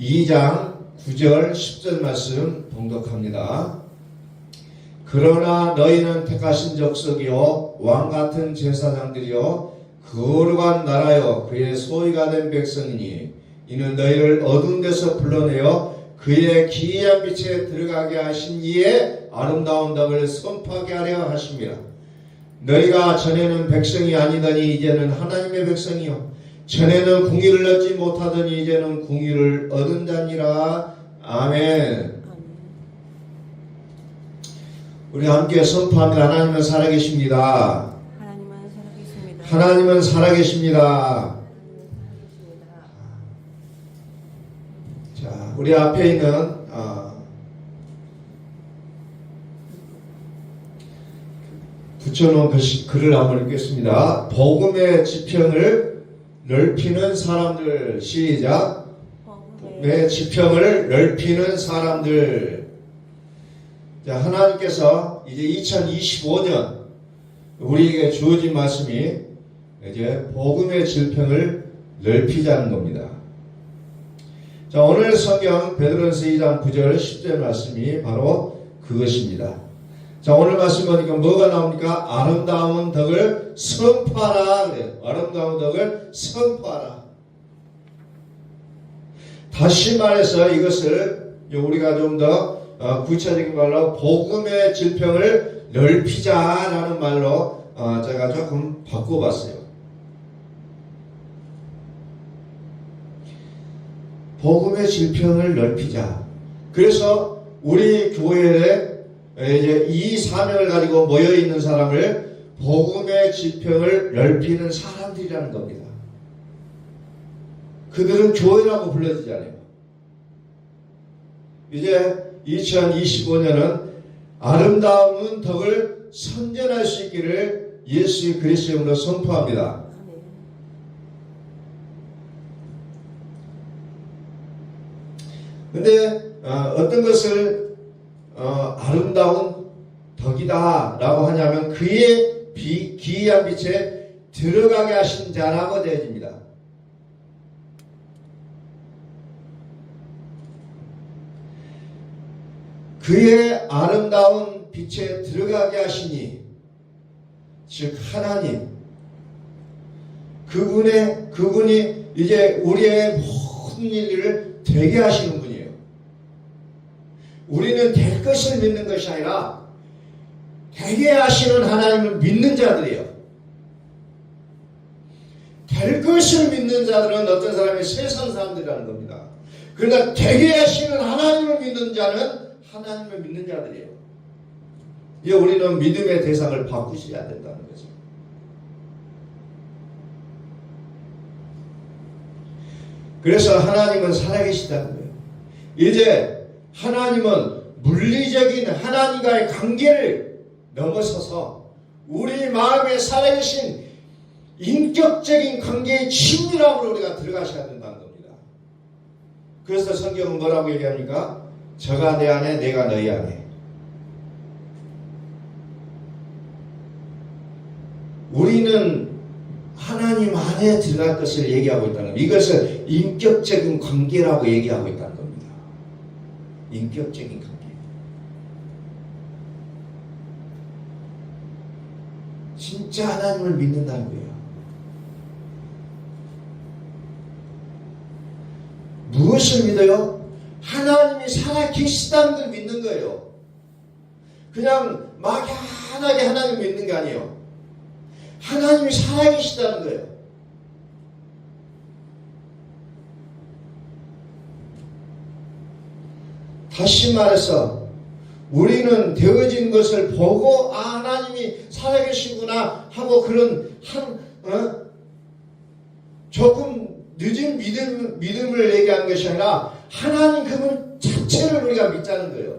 2장 9절 10절 말씀 봉독합니다. 그러나 너희는 택하신 족속이요 왕같은 제사장들이요 거룩한 나라요 그의 소유가 된 백성이니 이는 너희를 어두운 데서 불러내어 그의 기이한 빛에 들어가게 하신 이의 아름다운 덕을 선포하게 하려 하심이라. 너희가 전에는 백성이 아니더니 이제는 하나님의 백성이요 전에는 궁유를 얻지 못하더니 이제는 궁유를 얻은 자니라. 아멘. 우리 함께 선포합니다. 하나님은 살아계십니다. 하나님은 살아계십니다. 하나님은 살아계십니다. 자, 우리 앞에 있는 붙여놓은 글을 한번 읽겠습니다. 복음의 지평을 넓히는 사람들. 시작. 복음의 지평을 넓히는 사람들. 자, 하나님께서 이제 2025년 우리에게 주어진 말씀이 이제 복음의 지평을 넓히자는 겁니다. 자, 오늘 성경 베드로전서 2장 9절 10절 말씀이 바로 그것입니다. 자, 오늘 말씀 보니까 뭐가 나옵니까? 아름다운 덕을 선포하라. 그래요. 아름다운 덕을 선포하라. 다시 말해서 이것을 우리가 좀 더 구체적인 말로 복음의 지평을 넓히자라는 말로 제가 조금 바꿔봤어요. 복음의 지평을 넓히자. 그래서 우리 교회에 이제 이 사명을 가지고 모여 있는 사람을 복음의 지평을 넓히는 사람들이라는 겁니다. 그들은 교회라고 불러지잖아요. 이제 2025년은 아름다운 덕을 선전할 수 있기를 예수 그리스도의 이름으로 선포합니다. 근데 어떤 것을 아름다운 덕이다 라고 하냐면 그의 기이한 빛에 들어가게 하신 자라고 되어집니다. 그의 아름다운 빛에 들어가게 하시니 즉 하나님 그분이 이제 우리의 모든 일을 되게 하시는 분이에요. 우리는 될 것을 믿는 것이 아니라 되게 하시는 하나님을 믿는 자들이에요. 될 것을 믿는 자들은 어떤 사람이 세상 사람들이라는 겁니다. 그러나 되게 하시는 하나님을 믿는 자는 하나님을 믿는 자들이에요. 이제 우리는 믿음의 대상을 바꾸셔야 된다는 거죠. 그래서 하나님은 살아계시다는 거예요. 이제 하나님은 물리적인 하나님과의 관계를 넘어서서 우리 마음에 살아계신 인격적인 관계의 친밀함으로 우리가 들어가셔야 된다는 겁니다. 그래서 성경은 뭐라고 얘기합니까? 저가 내 안에 내가 너희 안에. 우리는 하나님 안에 들어갈 것을 얘기하고 있다는 겁니다. 이것을 인격적인 관계라고 얘기하고 있다는 겁니다. 인격적인 관계. 진짜 하나님을 믿는다는 거예요. 무엇을 믿어요? 하나님이 살아계시다는 걸 믿는 거예요. 그냥 막연하게 하나님을 믿는 게 아니에요. 하나님이 살아계시다는 거예요. 다시 말해서 우리는 되어진 것을 보고 하나님이 살아계시구나 하고 그런 조금 늦은 믿음을 얘기하는 것이 아니라 하나님 그분 자체를 우리가 믿자는 거예요.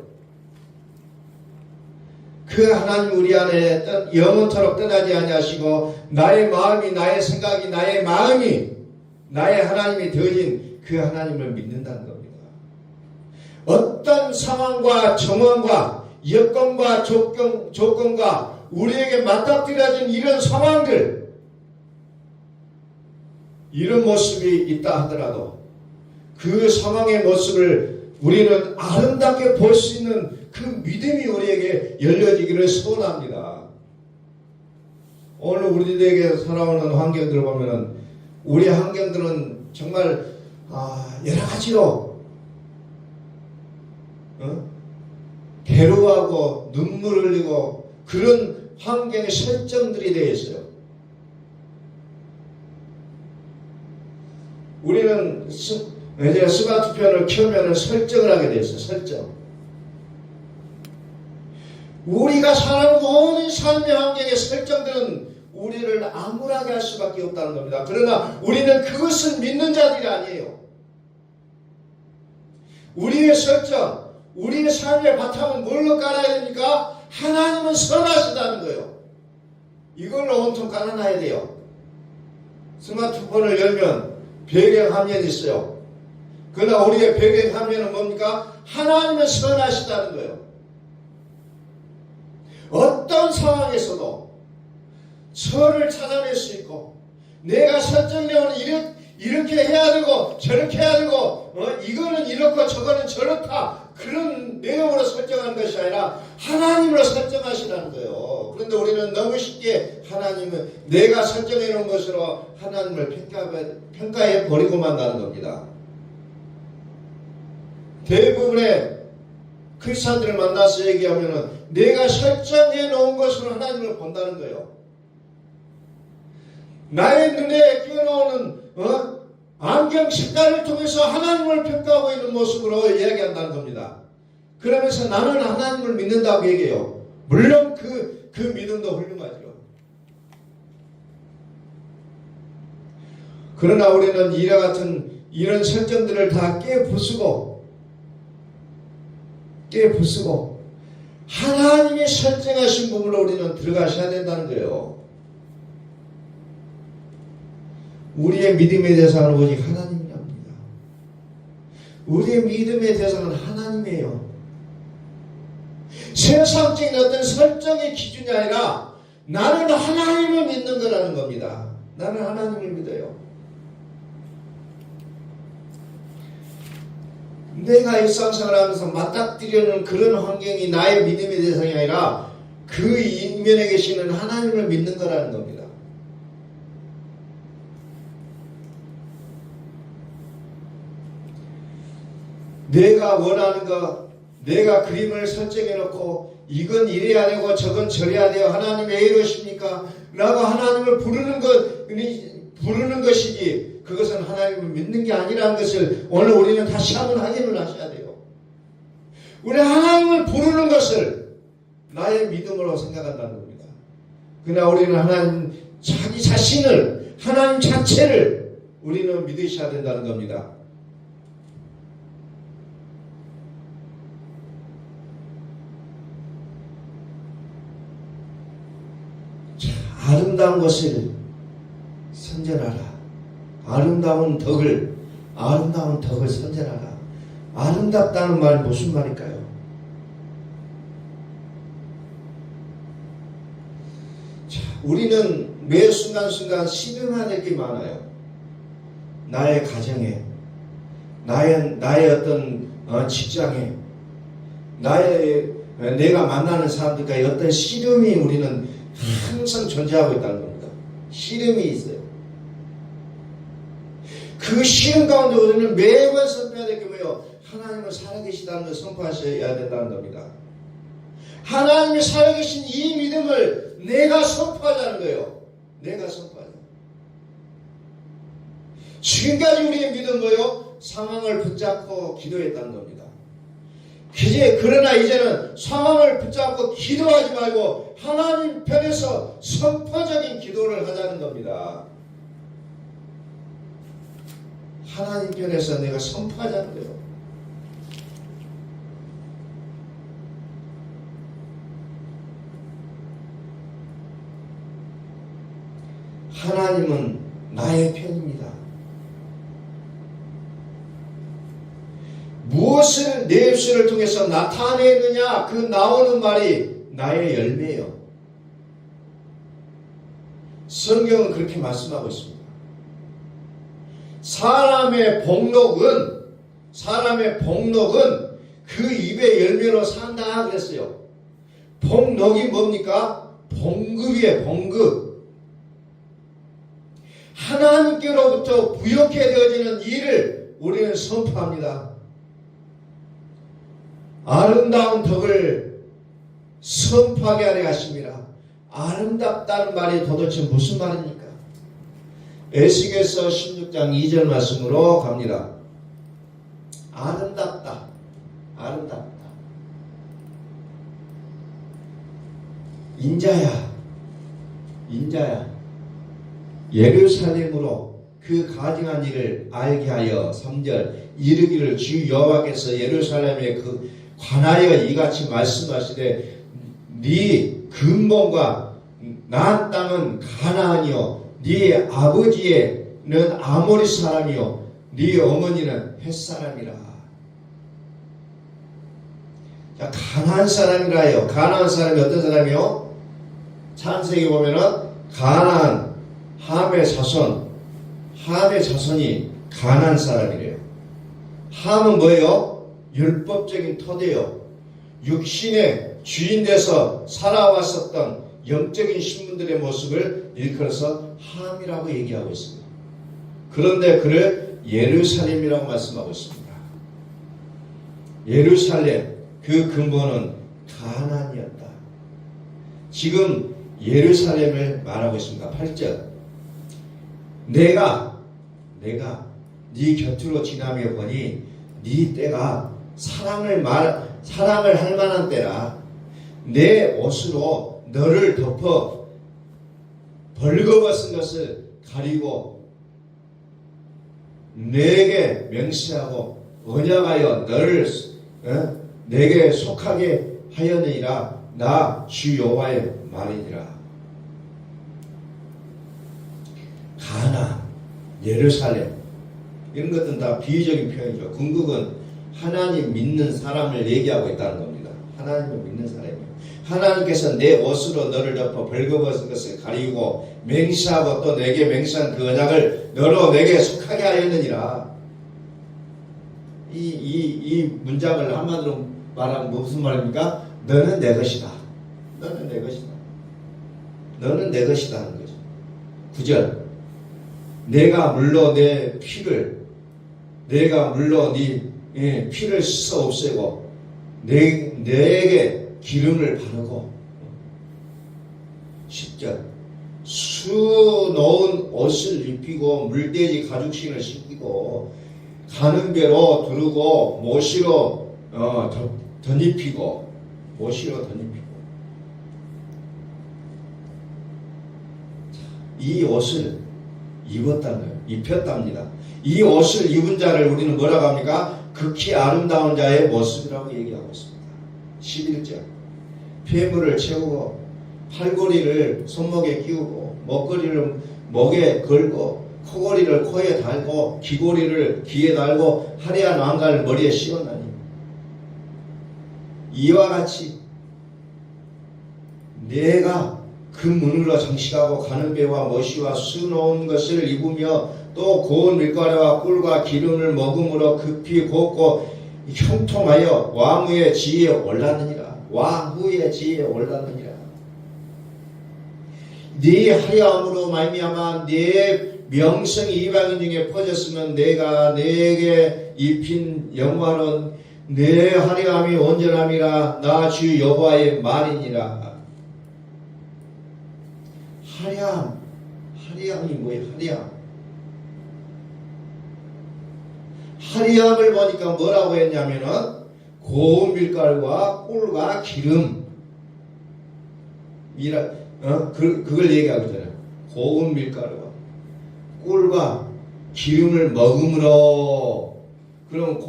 그 하나님 우리 안에 영원토록 떠나지 아니하시고 나의 마음이 나의 생각이 나의 마음이 나의 하나님이 되어진 그 하나님을 믿는다는 겁니다. 어떤 상황과 정황과 여건과 조건과 우리에게 맞닥뜨려진 이런 상황들 이런 모습이 있다 하더라도 그 상황의 모습을 우리는 아름답게 볼 수 있는 그 믿음이 우리에게 열려지기를 소원합니다. 오늘 우리들에게 살아오는 환경들을 보면은 우리 환경들은 정말 여러 가지로 괴로워하고 눈물 흘리고 그런 환경의 설정들이 되어 있어요. 우리는 이제 스마트폰을 켜면 설정을 하게 되어 있어요. 설정. 우리가 사는 모든 삶의 환경의 설정들은 우리를 암울하게 할 수밖에 없다는 겁니다. 그러나 우리는 그것을 믿는 자들이 아니에요. 우리의 설정, 우리의 삶의 바탕은 뭘로 깔아야 됩니까? 하나님은 선하시다는 거예요. 이걸로 온통 깔아놔야 돼요. 스마트폰을 열면 배경화면이 있어요. 그러나 우리의 배경화면은 뭡니까? 하나님은 선하시다는 거예요. 어떤 상황에서도 선을 찾아낼 수 있고 내가 설정해오는 이렇게 해야 되고 저렇게 해야 되고 이거는 이렇고 저거는 저렇다 그런 내용으로 설정하는 것이 아니라 하나님으로 설정하시라는 거예요. 그런데 우리는 너무 쉽게 하나님은 내가 설정해 놓은 것으로 하나님을 평가해 버리고만 가는 겁니다. 대부분의 크리스찬들을 만나서 얘기하면은 내가 설정해 놓은 것으로 하나님을 본다는 거예요. 나의 눈에 끼어나오는 안경 색깔을 통해서 하나님을 평가하고 있는 모습으로 이야기한다는 겁니다. 그러면서 나는 하나님을 믿는다고 얘기해요. 물론 그 믿음도 훌륭하죠. 그러나 우리는 이와 같은 이런 설정들을 다 깨부수고 하나님이 설정하신 부분으로 우리는 들어가셔야 된다는 거예요. 우리의 믿음의 대상은 오직 하나님이랍니다. 우리의 믿음의 대상은 하나님이에요. 세상적인 어떤 설정의 기준이 아니라 나는 하나님을 믿는 거라는 겁니다. 나는 하나님을 믿어요. 내가 일상생활을 하면서 맞닥뜨리는 그런 환경이 나의 믿음의 대상이 아니라 그 인면에 계시는 하나님을 믿는 거라는 겁니다. 내가 원하는 것, 내가 그림을 설정해 놓고 이건 이래야 되고 저건 저래야 돼요. 하나님 왜 이러십니까? 라고 하나님을 부르는 것이지 그것은 하나님을 믿는 게 아니라는 것을 오늘 우리는 다시 한번 확인을 하셔야 돼요. 우리 하나님을 부르는 것을 나의 믿음으로 생각한다는 겁니다. 그러나 우리는 하나님 자기 자신을 하나님 자체를 우리는 믿으셔야 된다는 겁니다. 아름다운 것을 선전하라. 아름다운 덕을 선전하라. 아름답다는 말 무슨 말일까요? 자, 우리는 매 순간순간 신음해야 될 게 많아요. 나의 가정에, 나의 어떤 직장에, 내가 만나는 사람들과의 어떤 씨름이 우리는 항상 존재하고 있다는 겁니다. 씨름이 있어요. 그 씨름 가운데 우리는 매번 선포해야 될 게 뭐예요? 하나님은 살아계시다는 걸 선포하셔야 된다는 겁니다. 하나님이 살아계신 이 믿음을 내가 선포하자는 거예요. 내가 선포하자. 지금까지 우리의 믿음은 뭐예요? 상황을 붙잡고 기도했다는 겁니다. 그러나 이제는 상황을 붙잡고 기도하지 말고 하나님 편에서 선포적인 기도를 하자는 겁니다. 하나님 편에서 내가 선포하자는 거예요. 하나님은 나의 편입니다. 무엇을 내 입술을 통해서 나타내느냐 그 나오는 말이 나의 열매예요. 성경은 그렇게 말씀하고 있습니다. 사람의 복록은 사람의 복록은 그 입의 열매로 산다 그랬어요. 복록이 뭡니까? 봉급이에요. 봉급. 하나님께로부터 부여케 되어지는 일을 우리는 선포합니다. 아름다운 덕을 선포하게 하려 하십니다. 아름답다는 말이 도대체 무슨 말입니까? 에스겔서 16장 2절 말씀으로 갑니다. 아름답다. 아름답다. 인자야. 인자야. 예루살렘으로 그 가증한 일을 알게 하여 3절 이르기를 주 여호와께서 예루살렘에 그 관하여 이같이 말씀하시되 네 근본과 난 땅은 가나안이요 네 아버지는 아모리 사람이요 네 어머니는 헷 사람이라. 자, 가나안 사람이라요. 가나안 사람이 어떤 사람이요? 창세기 보면은 가나안 함의 자손이 가나안 사람이래요. 함은 뭐예요? 율법적인 토대요. 육신의 주인 돼서 살아왔었던 영적인 신분들의 모습을 일컬어서 함이라고 얘기하고 있습니다. 그런데 그를 예루살렘이라고 말씀하고 있습니다. 예루살렘 그 근본은 가나안이었다. 지금 예루살렘을 말하고 있습니다. 8절 내가 네 곁으로 지나며 보니 네 때가 사랑을 할 만한 때라. 내 옷으로 너를 덮어 벌거벗은 것을 가리고 내게 맹세하고 언약하여 너를 내게 속하게 하였느니라. 나 주 여호와의 말이니라. 가나안, 예루살렘 이런 것들은 다 비유적인 표현이죠. 궁극은 하나님 믿는 사람을 얘기하고 있다는 겁니다. 하나님을 믿는 사람이에요. 하나님께서 내 옷으로 너를 덮어 벌거벗은 것을 가리고 맹세하고 또 내게 맹세한 그 언약을 너로 내게 속하게 하였느니라. 이 문장을 한마디로 말하면 무슨 말입니까? 너는 내 것이다. 너는 내 것이다. 너는 내 것이다 하는 거죠. 9절 내가 물러 네 피를 씻어 없애고 내게 기름을 바르고 10절 수 놓은 옷을 입히고 물돼지 가죽신을 신기고 가는 배로 두르고 모시로 덧입히고 이 옷을 입었다는 거예요. 입혔답니다. 이 옷을 입은 자를 우리는 뭐라고 합니까? 극히 아름다운 자의 모습이라고 얘기하고 있습니다. 11절 폐물을 채우고 팔걸이를 손목에 끼우고 먹거리를 목에 걸고 코걸이를 코에 달고 귀걸이를 귀에 달고 화려한 왕관을 머리에 씌웠나니 이와 같이 내가 그 문으로 장식하고 가는 배와 머시와 수 놓은 것을 입으며 또 고운 밀가루와 꿀과 기름을 먹음으로 급히 곱고 형통하여 왕후의 지위에 올랐느니라. 네 하야함으로 말미암아 네 명성이 이방인 중에 퍼졌으면 내가 내게 입힌 영화는 내 화려함이 온전함이라. 나 주 여호와의 말이니라. 화려함이 뭐예요? 화려함을 보니까 뭐라고 했냐면은 고운 밀가루와 꿀과 기름 그걸 얘기하고 있잖아요. 고운 밀가루와 꿀과 기름을 먹음으로. 그럼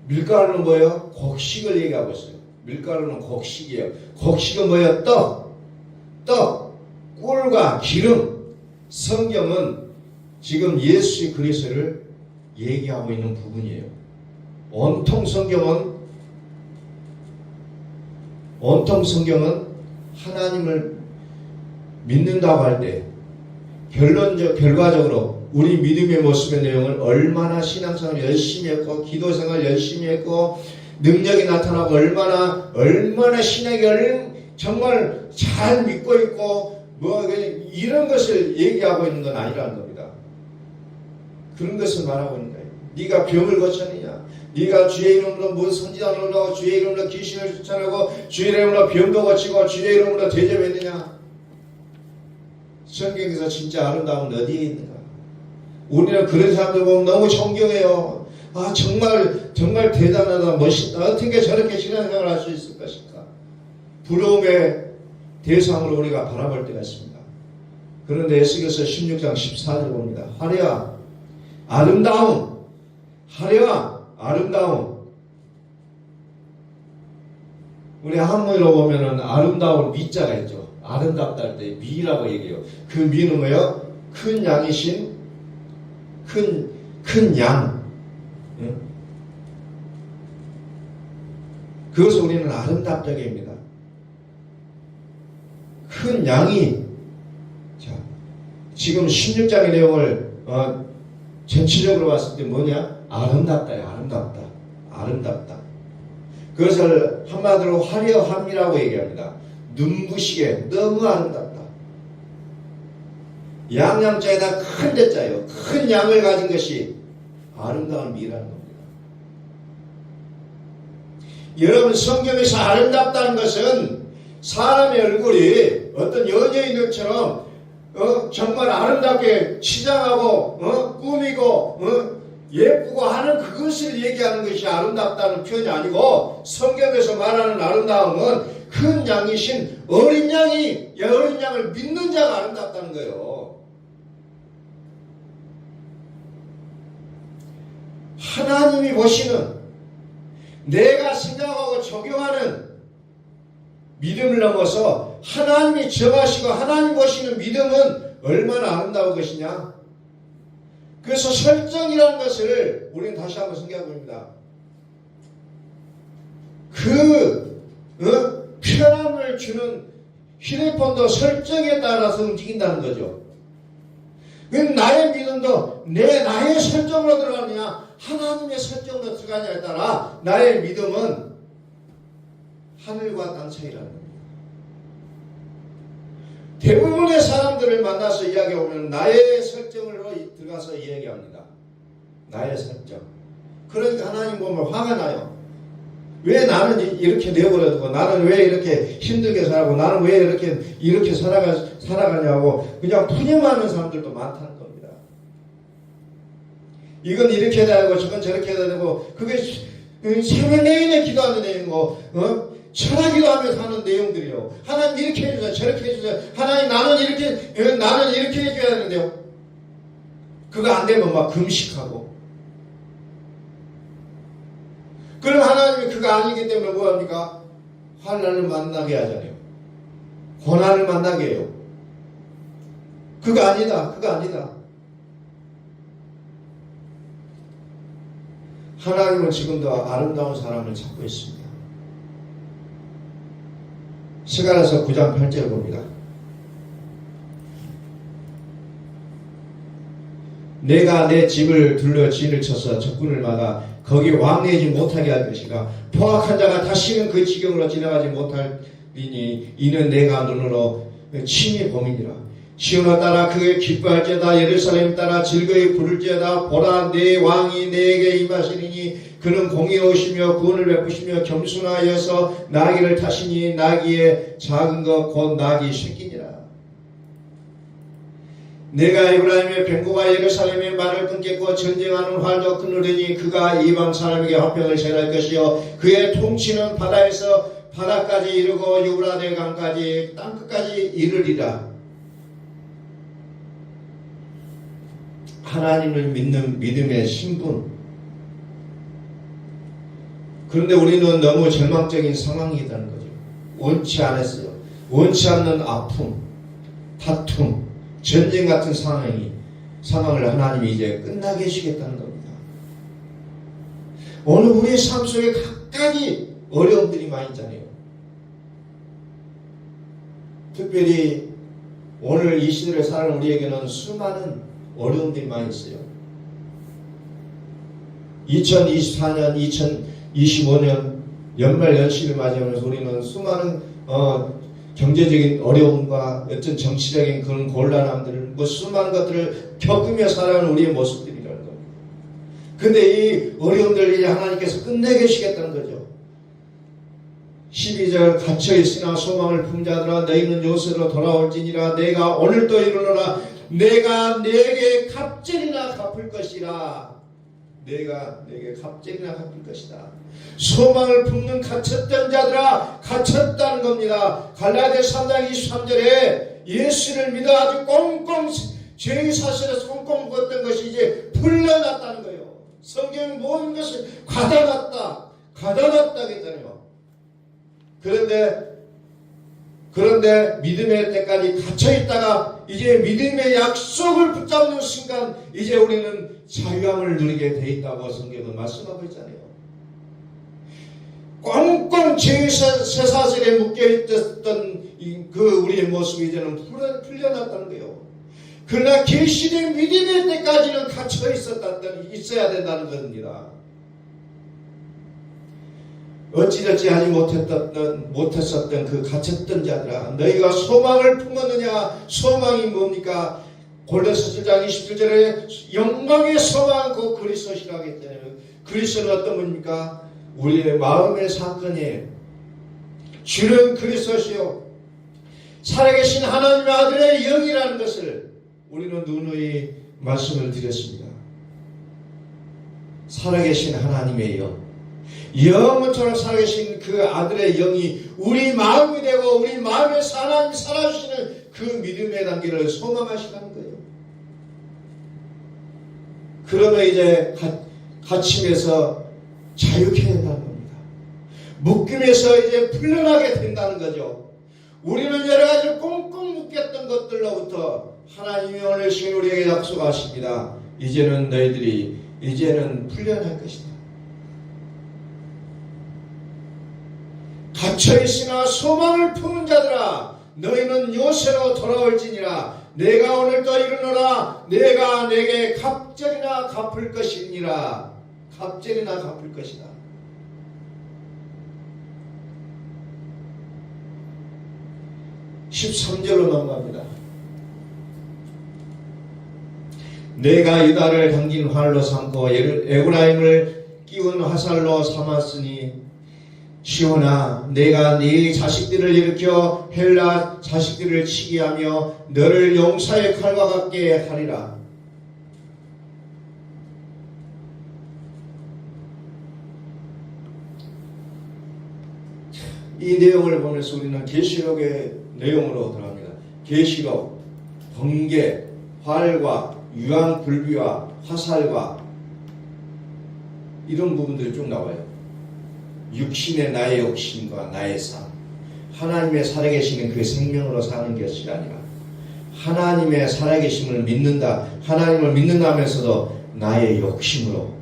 밀가루는 뭐예요? 곡식을 얘기하고 있어요. 밀가루는 곡식이에요. 곡식은 뭐예요? 떡, 꿀과 기름. 성경은 지금 예수 그리스도를 얘기하고 있는 부분이에요. 온통 성경은 하나님을 믿는다고 할 때 결과적으로 우리 믿음의 모습의 내용은 얼마나 신앙생활 열심히 했고 기도생활 열심히 했고 능력이 나타나고 얼마나 신에게 정말 잘 믿고 있고 이런 것을 얘기하고 있는 건 아니라는 겁니다. 그런 것을 말하고 있는 거예요. 네가 병을 고쳤느냐? 네가 주의 이름으로 무슨 선지자를 하고 주의 이름으로 귀신을 쫓아내고 주의 이름으로 병도 고치고 주의 이름으로 대접했느냐? 성경에서 진짜 아름다움은 어디에 있는가? 우리는 그런 사람들 보면 너무 존경해요. 아 정말 대단하다 멋있다. 어떻게 저렇게 신앙생활을 할 수 있을 것인가? 부러움의 대상으로 우리가 바라볼 때가 있습니다. 그런데 에스겔서 16장 14절 봅니다. 화려한 아름다움, 화려한 아름다움. 우리 한문으로 보면은 아름다운 미자가 있죠. 아름답다 할 때 미라고 얘기해요. 그 미는 뭐예요? 큰 양이신 큰 양. 그것을 우리는 아름답다고 합니다. 큰 양이, 자, 지금 16장의 내용을 전체적으로 봤을 때 뭐냐? 아름답다요. 아름답다. 그것을 한마디로 화려함이라고 얘기합니다. 눈부시게 너무 아름답다. 양양자에다 큰 대자예요. 큰 양을 가진 것이 아름다운 미라는 겁니다. 여러분, 성경에서 아름답다는 것은 사람의 얼굴이 어떤 연예인들처럼 정말 아름답게 치장하고 꾸미고 예쁘고 하는 그것을 얘기하는 것이 아름답다는 표현이 아니고, 성경에서 말하는 아름다움은 큰 양이신 어린 양을 믿는 자가 아름답다는 거예요. 하나님이 보시는, 내가 생각하고 적용하는 믿음을 넘어서 하나님이 정하시고 하나님 보시는 믿음은 얼마나 아름다운 것이냐. 그래서 설정이라는 것을 우리는 다시 한번 생각해 봅니다. 편함을 주는 휴대폰도 설정에 따라서 움직인다는 거죠. 그럼 나의 믿음도 나의 설정으로 들어가느냐 하나님의 설정으로 들어가느냐에 따라 나의 믿음은 하늘과 땅 차이라는 겁니다. 대부분의 사람들을 만나서 이야기해보면 나의 설정으로 들어가서 이야기합니다. 나의 설정. 그러니까 하나님 보면 화가 나요. 왜 나는 이렇게 내버려두고, 나는 왜 이렇게 힘들게 살고, 나는 왜 이렇게 살아가냐고 그냥 푸념하는 사람들도 많다는 겁니다. 이건 이렇게 해야 되고 저건 저렇게 해야 되고, 그게 새벽 내내 기도하는 내용이고 철학기도 하면서 하는 내용들이요. 하나님 이렇게 해주세요, 저렇게 해주세요. 하나님 나는 이렇게 해줘야 되는데요. 그거 안 되면 막 금식하고. 그럼 하나님이 그거 아니기 때문에 뭐합니까? 환난을 만나게 하잖아요. 고난을 만나게 해요. 그거 아니다. 하나님은 지금도 아름다운 사람을 찾고 있습니다. 스가랴서 9장 8절을 봅니다. 내가 내 집을 둘러 진을 쳐서 적군을 막아 거기 왕래하지 못하게 할 것이가 포악한 자가 다시는 그 지경으로 지나가지 못할리니 이는 내가 눈으로 친히 범이니라. 시온아 따라 그의 기뻐할지어다. 예루살렘 따라 즐거이 부를지어다. 보라 내 왕이 내게 임하시리니 그는 공의로우시며 구원을 베푸시며 겸손하여서 나귀를 타시니 나귀의 작은 것 곧 나귀 새끼니라. 내가 에브라임의 뱀고가 예루살렘의 말을 끊겠고 전쟁하는 활도 끊으리니 그가 이방 사람에게 화평을 제할 것이요 그의 통치는 바다에서 바다까지 이르고 유브라데 강까지 땅끝까지 이르리라. 하나님을 믿는 믿음의 신분. 그런데 우리는 너무 절망적인 상황이라는 거죠. 원치 않았어요. 원치 않는 아픔, 다툼, 전쟁 같은 상황을 하나님이 이제 끝나게 해주겠다는 겁니다. 오늘 우리의 삶 속에 각각이 어려움들이 많이 있잖아요. 특별히 오늘 이 시대를 사는 우리에게는 수많은 어려움들이 많이 있어요. 2024년, 2025년 연말 연시를 맞이하면서 우리는 수많은 경제적인 어려움과 어떤 정치적인 그런 곤란함들을 수많은 것들을 겪으며 살아가는 우리의 모습들이라는 겁니다. 근데 이 어려움들을 하나님께서 끝내 계시겠다는 거죠. 12절 갇혀있으나 소망을 품자들아 너희는 요새로 돌아올지니라 내가 오늘도 이르노라 내가 내게 갑절이나 갚을 것이라 내가 내게 갑절이나 갚을 것이다. 소망을 품는 갇혔던 자들아 갇혔다는 겁니다. 갈라디아 3장 23절에 예수를 믿어 아주 꽁꽁 죄의 사실에서 꽁꽁 묶었던 것이 이제 풀려났다는 거예요. 성경의 모든 것을 가다놨다 했잖아요. 그런데 믿음의 때까지 갇혀있다가 이제 믿음의 약속을 붙잡는 순간 이제 우리는 자유함을 누리게 돼 있다고 성경은 말씀하고 있잖아요. 꽁꽁 죄의 쇠사슬에 묶여있던 그 우리의 모습이 이제는 풀려났다는 거예요. 그러나 계시된 믿음의 때까지는 갇혀 있어야 된다는 겁니다. 어찌저찌 하지 못했었던 그 갇혔던 자들아 너희가 소망을 품었느냐. 소망이 뭡니까? 골로새 7장 27절에 영광의 소망 그 그리스도시라고 했잖아요. 그리스도는 어떤 분입니까? 우리의 마음의 사건이에요. 주는 그리스도시요 살아계신 하나님의 아들의 영이라는 것을 우리는 누누이 말씀을 드렸습니다. 살아계신 하나님의 영, 영원토록 살아계신 그 아들의 영이 우리 마음이 되고 우리 마음에 하나님이 살아주시는 그 믿음의 단계를 소망하시는 거예요. 그러면 이제 갇힘에서 자유케 된다는 겁니다. 묶임에서 이제 풀려나게 된다는 거죠. 우리는 여러 가지 꽁꽁 묶였던 것들로부터 하나님이 오늘 시간 우리에게 약속하십니다. 이제는 너희들이 이제는 풀려날 것이다. 갇혀있으나 소망을 품은 자들아 너희는 요새로 돌아올지니라 내가 오늘도 이르노라 내가 내게 갑절이나 갚을 것이니라. 갑절이나 갚을 것이다. (13절로) 넘어갑니다. 내가 유다를 당긴 활로 삼고 에브라임을 끼운 화살로 삼았으니 시온아 내가 네 자식들을 일으켜 헬라 자식들을 치게 하며 너를 용사의 칼과 같게 하리라. 이 내용을 보면서 우리는 계시록의 내용으로 들어갑니다. 계시록, 번개, 활과 유황 불비와 화살과 이런 부분들이 쭉 나와요. 육신의 나의 욕심과 나의 삶, 하나님의 살아계시는 그 생명으로 사는 것이 아니라 하나님의 살아계심을 믿는다. 하나님을 믿는다면서도 나의 욕심으로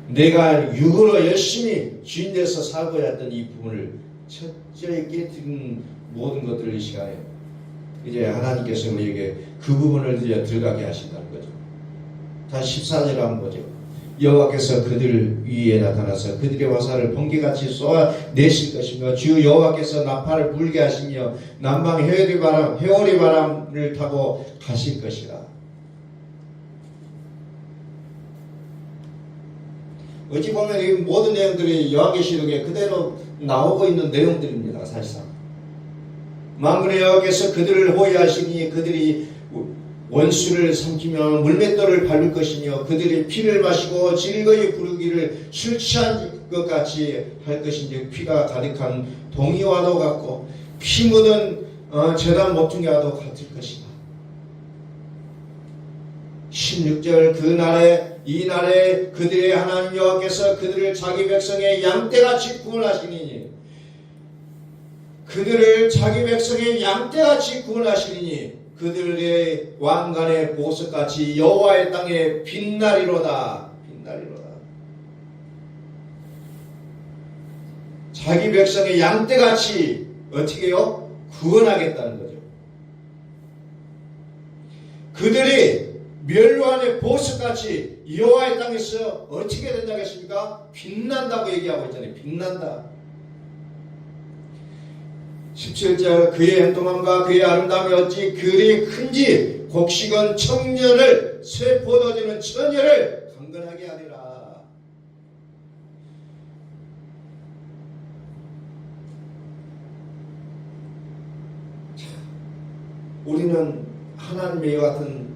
내가 육으로 열심히 주인돼서 살고자 했던 이 부분을 철저히 깨뜨린 모든 것들을 이 시간에 이제 하나님께서 우리에게 그 부분을 이제 들어가게 하신다는 거죠. 다시 14절 한번 보죠. 여호와께서 그들 위에 나타나서 그들의 화살을 번개같이 쏘아내실 것이며 주 여호와께서 나팔을 불게 하시며 남방 회오리 바람을 타고 가실 것이라. 어찌 보면 이 모든 내용들이 요한계시록에 그대로 나오고 있는 내용들입니다. 사실상 만군의 여호와께서 그들을 호위하시니 그들이 원수를 삼키며 물맷돌을 밟을 것이며 그들이 피를 마시고 즐거이 부르기를 술 취한 것 같이 할 것인지 피가 가득한 동이와도 같고 피 묻은 제단 모퉁이와도 같을 것이다. 16절 이날에 그들의 하나님 여호와께서 그들을 자기 백성의 양떼같이 구원하시리니 그들을 자기 백성의 양떼같이 구원하시리니 그들의 왕관의 보석같이 여호와의 땅에 빛나리로다. 빛나리로다. 자기 백성의 양떼같이 어떻게 해요? 구원하겠다는 거죠. 그들이 멸루안의 보석같이 여호와의 땅에서 어떻게 된다겠습니까? 빛난다고 얘기하고 있잖아요. 빛난다. 17절 그의 행동함과 그의 아름다움이 어찌 그리 큰지 곡식은 청년을 새 포도주는 처녀를 강건하게 하리라. 우리는 하나님의 이와 같은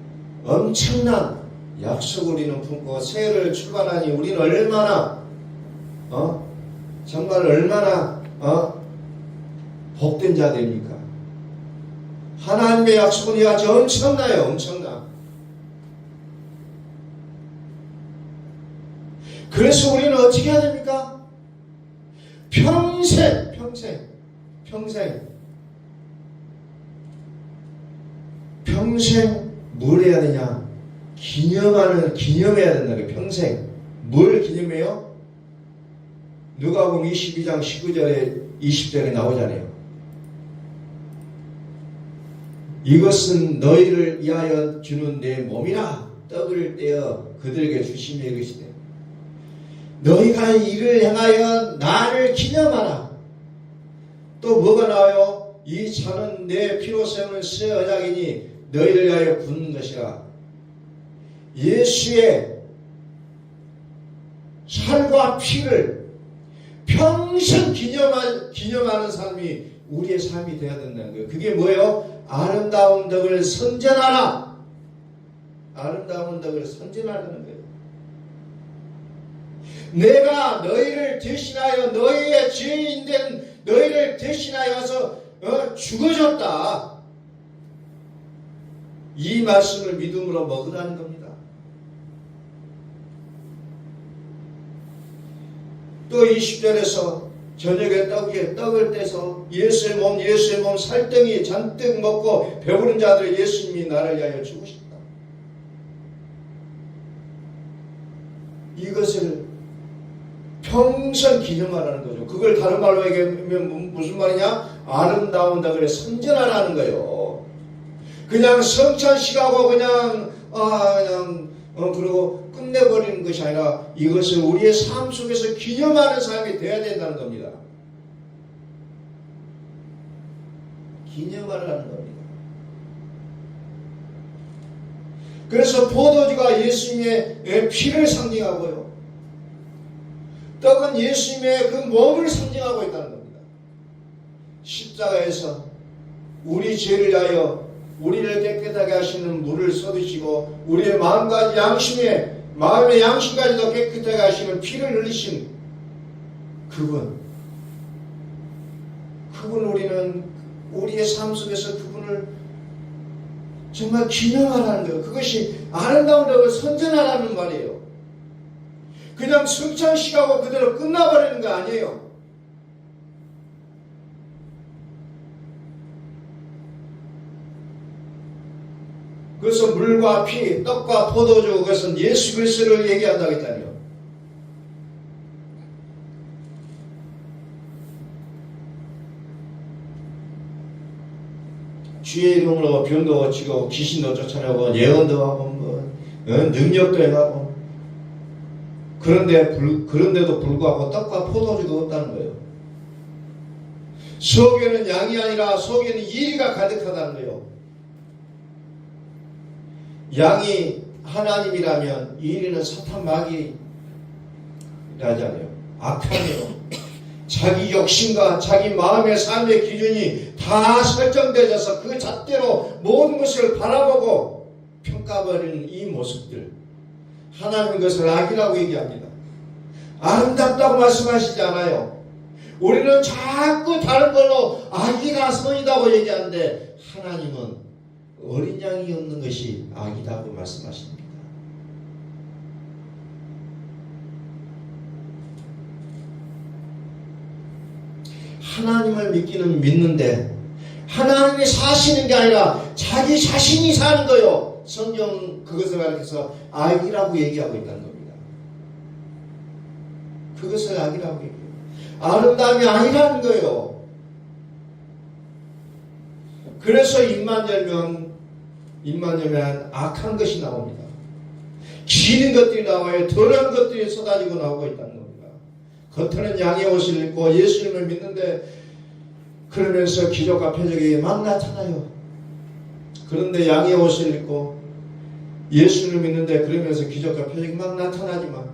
엄청난 약속을 우리는 품고 새해를 출발하니 우리는 얼마나 정말 얼마나 복된 자들입니까? 하나님의 약속은 이와 같이 엄청나요. 엄청나. 그래서 우리는 어떻게 해야 됩니까? 평생 뭘 해야 되냐? 기념해야 된다는 거예요. 평생. 뭘 기념해요? 누가복음 22장 19절에 20절에 나오잖아요. 이것은 너희를 위하여 주는 내 몸이라. 떡을 떼어 그들에게 주시며 이르시되 너희가 이를 행하여 나를 기념하라. 또 뭐가 나와요? 이 잔은 내 피로 세우는 새 언약이니 너희를 위하여 붓는 것이라. 예수의 살과 피를 평생 기념하는 삶이 우리의 삶이 되어야 된다는 거예요. 그게 뭐예요? 아름다운 덕을 선전하라. 아름다운 덕을 선전하라는 거예요. 내가 너희를 대신하여 너희의 죄인된 너희를 대신하여서 죽어줬다. 이 말씀을 믿음으로 먹으라는 겁니다. 또 20절에서 저녁에 떡을 떼서 예수의 몸 살덩이 잔뜩 먹고 배부른 자들 예수님이 나를 위하여 죽으셨다. 이것을 평생 기념하라는 거죠. 그걸 다른 말로 얘기하면 무슨 말이냐? 아름다운 덕을 선전하라는 거예요. 그냥 성찬식하고 그리고 끝내버리는 것이 아니라 이것을 우리의 삶 속에서 기념하는 삶이 되어야 된다는 겁니다. 기념하라는 겁니다. 그래서 포도주가 예수님의 피를 상징하고요. 떡은 예수님의 그 몸을 상징하고 있다는 겁니다. 십자가에서 우리 죄를 위하여 우리를 깨끗하게 하시는 물을 쏟으시고 우리의 마음의 양심까지도 깨끗하게 하시는 피를 흘리신 그분 우리는 우리의 삶 속에서 그분을 정말 기념하라는 거예요. 그것이 아름다운 덕을 선전하라는 말이에요. 그냥 성찬식하고 그대로 끝나버리는 거 아니에요. 그래서 물과 피, 떡과 포도주, 그것은 예수 그리스도를 얘기한다고 했다니요. 주의 이름으로 병도 고치고 귀신도 쫓아내고 예언도 하고 능력도 행하고 그런데도 불구하고 떡과 포도주가 없다는 거예요. 속에는 양이 아니라 속에는 이리가 가득하다는 거예요. 양이 하나님이라면 이리는 사탄 마귀라잖아요. 악하네요. 자기 욕심과 자기 마음의 삶의 기준이 다 설정되어서 그 잣대로 모든 것을 바라보고 평가버리는 이 모습들, 하나님은 그것을 악이라고 얘기합니다. 아름답다고 말씀하시지 않아요. 우리는 자꾸 다른 걸로 악이가 선이다고 얘기하는데 하나님은 어린 양이 없는 것이 악이다고 말씀하십니다. 하나님을 믿는데 하나님이 사시는 게 아니라 자기 자신이 사는 거요. 성경 그것을 가르쳐서 악이라고 얘기하고 있다는 겁니다. 그것을 악이라고 얘기해요. 아름다움이 아니라는 거예요. 그래서 입만 열면 입만 열면 악한 것이 나옵니다. 기는 것들이 나와요. 더러운 것들이 쏟아지고 나오고 있다는 겁니다. 겉으로는 양의 옷을 입고 예수님을 믿는데 그러면서 기적과 표적이 막 나타나요. 그런데 양의 옷을 입고 예수를 믿는데 그러면서 기적과 표적이 막 나타나지만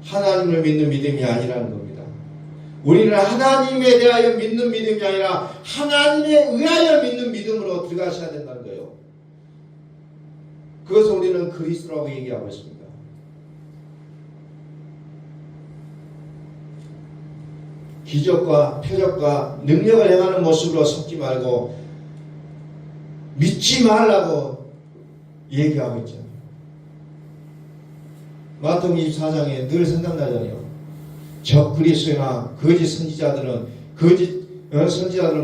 하나님을 믿는 믿음이 아니라는 겁니다. 우리는 하나님에 대하여 믿는 믿음이 아니라 하나님에 의하여 믿는 믿음으로 들어가셔야 된다는 거예요. 그것을 우리는 그리스도라고 얘기하고 있습니다. 기적과 표적과 능력을 행하는 모습으로 섞지 말고 믿지 말라고 얘기하고 있잖아요. 마태복음 24장에 늘 생각나잖아요. 적그리스도나 거짓 선지자들은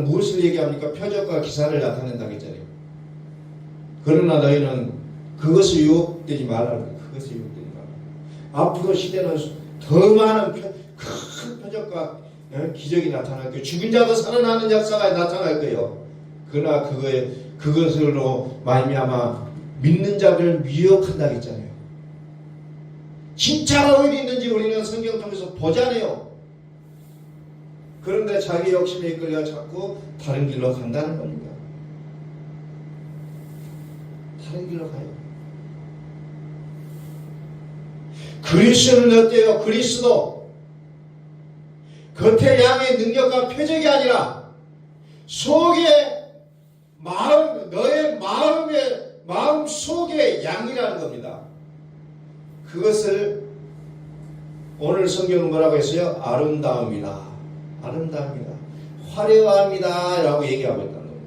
무엇을 얘기합니까? 표적과 기사를 나타낸다고 했잖아요. 그러나 너희는 그것을 유혹되지 말라고 해요. 그것을 유혹되지 말라. 앞으로 시대는 더 많은 큰 표적과 기적이 나타날 거예요. 죽은 자도 살아나는 역사가 나타날 거예요. 그러나 그것으로 말미암아 믿는 자들을 미혹한다고 했잖아요. 진짜로 어디 있는지 우리는 성경 통해서 보잖아요. 그런데 자기 욕심에 이끌려 자꾸 다른 길로 간다는 겁니다. 다른 길로 가요. 그리스도는 어때요? 그리스도 겉에 양의 능력과 표적이 아니라 속에 너의 마음 속의 양이라는 겁니다. 그것을 오늘 성경은 뭐라고 했어요? 아름다움이다. 아름다움이다. 화려합니다. 라고 얘기하고 있다는 겁니다.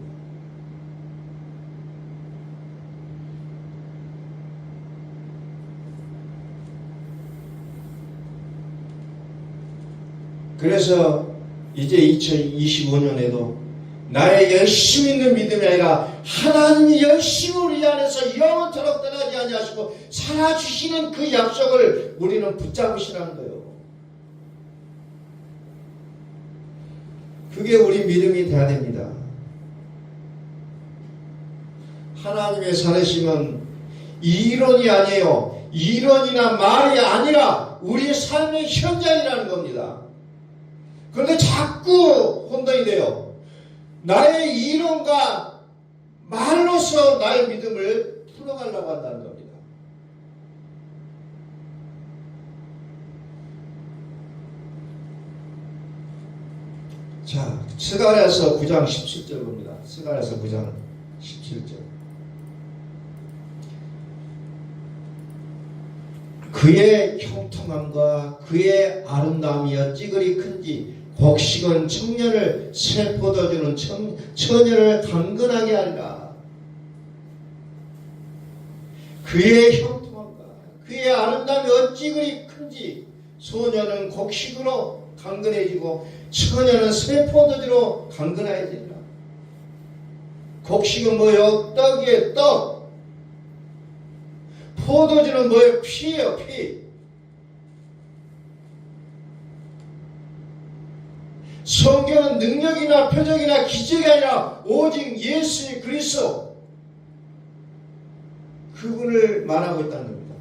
그래서 이제 2025년에도 나의 열심 있는 믿음이 아니라 하나님이 열심히 우리 안에서 영원토록 떠나지 아니하시고 살아주시는 그 약속을 우리는 붙잡으시라는 거예요. 그게 우리 믿음이 돼야 됩니다. 하나님의 살아심은 이론이 아니에요. 이론이나 말이 아니라 우리의 삶의 현장이라는 겁니다. 그런데 자꾸 혼돈이 돼요. 나의 이론과 말로서 나의 믿음을 풀어가려고 한다는 겁니다. 자, 스가랴서 9장 17절 봅니다. 스가랴서 9장 17절. 그의 형통함과 그의 아름다움이 어찌 큰지 곡식은 청년을 새 포도주는 처녀를 강건하게 하리라. 그의 형통함과 그의 아름다움이 어찌 그리 큰지 소녀는 곡식으로 강건해지고 처녀는 새 포도주로 강건해지리라. 곡식은 뭐예요? 떡이에요. 떡. 포도주는 뭐예요? 피예요. 피. 성경은 능력이나 표적이나 기적이 아니라 오직 예수 그리스도 그분을 말하고 있다는 겁니다.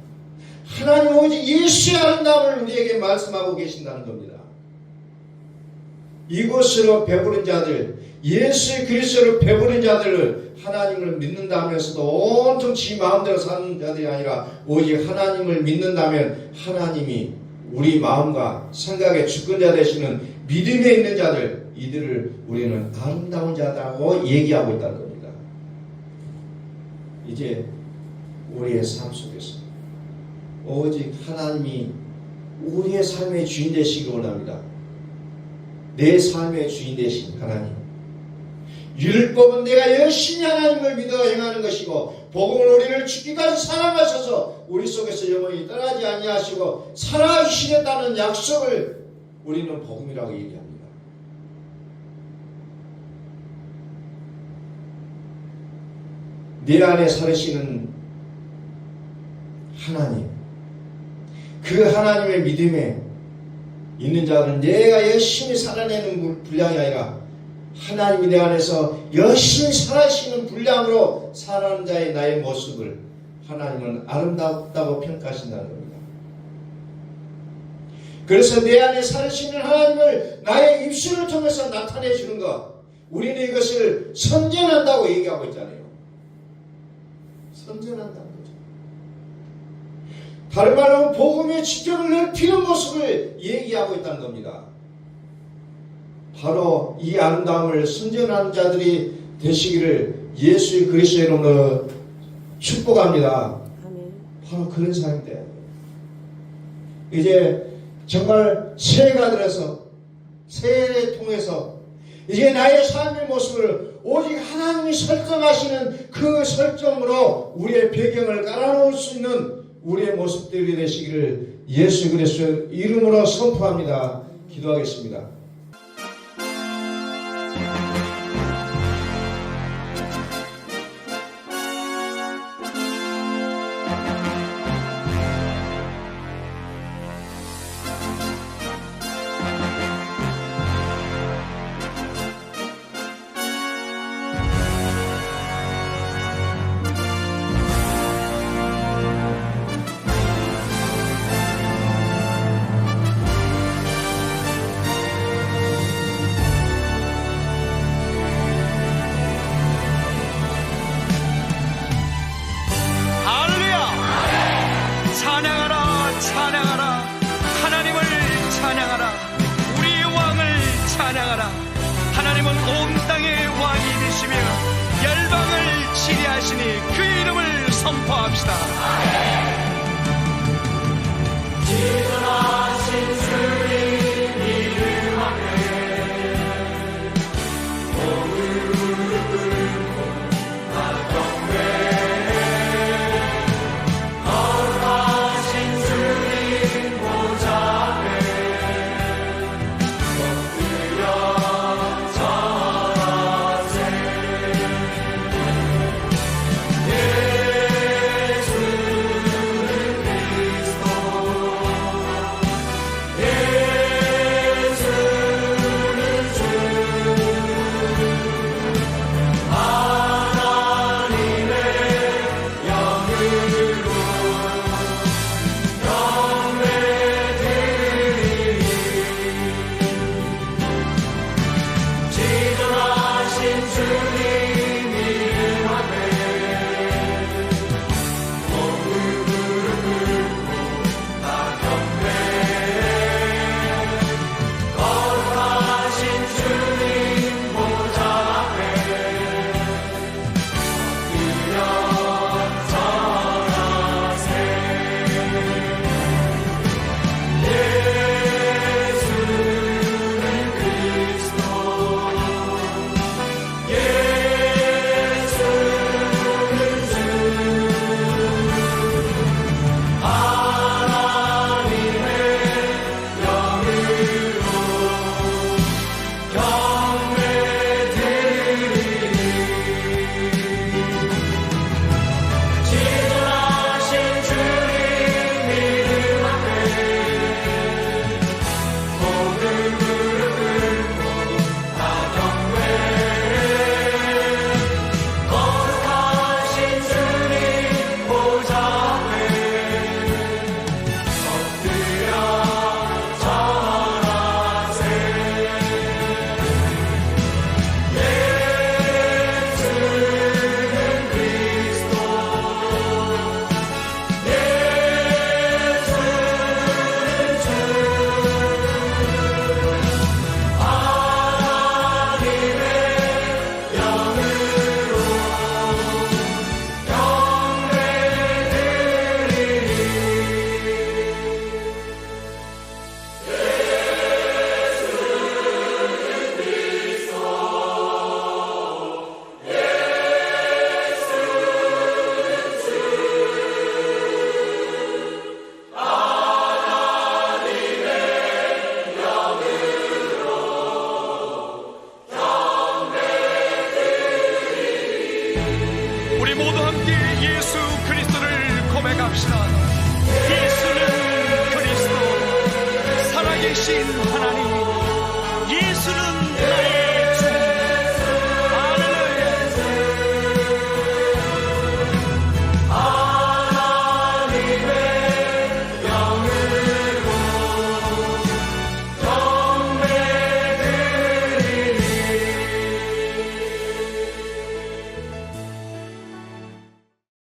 하나님 오직 예수의 아름다움을 우리에게 말씀하고 계신다는 겁니다. 이곳으로 배부른 자들, 예수 그리스도를 배부른 자들을 하나님을 믿는다면서도 온통 지 마음대로 사는 자들이 아니라 오직 하나님을 믿는다면 하나님이 우리 마음과 생각의 주권자 되시는 믿음에 있는 자들, 이들을 우리는 아름다운 자다고 얘기하고 있다는 겁니다. 이제 우리의 삶 속에서 오직 하나님이 우리의 삶의 주인 되시기 원합니다. 내 삶의 주인 되신 하나님. 율법은 내가 열심히 하나님을 믿어 행하는 것이고 복음은 우리를 죽기까지 사랑하셔서 우리 속에서 영원히 떠나지 아니하시고 살아주시겠다는 약속을 우리는 복음이라고 얘기합니다. 내 안에 살으시는 하나님, 그 하나님의 믿음에 있는 자들은 내가 열심히 살아내는 분량이 아니라 하나님이 내 안에서 열심히 살아시는 분량으로 살아가는 자의 나의 모습을 하나님은 아름답다고 평가하신다는 겁니다. 그래서 내 안에 살아시는 하나님을 나의 입술을 통해서 나타내 주는 것, 우리는 이것을 선전한다고 얘기하고 있잖아요. 선전한다는 거죠. 다른 말로 복음의 지평을 넓히는 모습을 얘기하고 있다는 겁니다. 바로 이 아름다움을 선전하는 자들이 되시기를 예수의 그리스도의 이름으로 축복합니다. 아멘. 바로 그런 사람이 돼야 돼요. 이제 정말 새해가 들어서 새해를 통해서 이제 나의 삶의 모습을 오직 하나님이 설정하시는 그 설정으로 우리의 배경을 깔아놓을 수 있는 우리의 모습들이 되시기를 예수 그리스도의 이름으로 선포합니다. 기도하겠습니다. 하나님은 온 땅의 왕이 되시며 열방을 치리하시니 그 이름을 선포합시다. 지존하신 주님 이름 앞에 무릎 꿇고 나경배 거룩하신 주님 보좌 우리 모두 함께 예수 그리스도를 고백합시다. 예수는 그리스도, 살아계신 하나님. 예수는 나의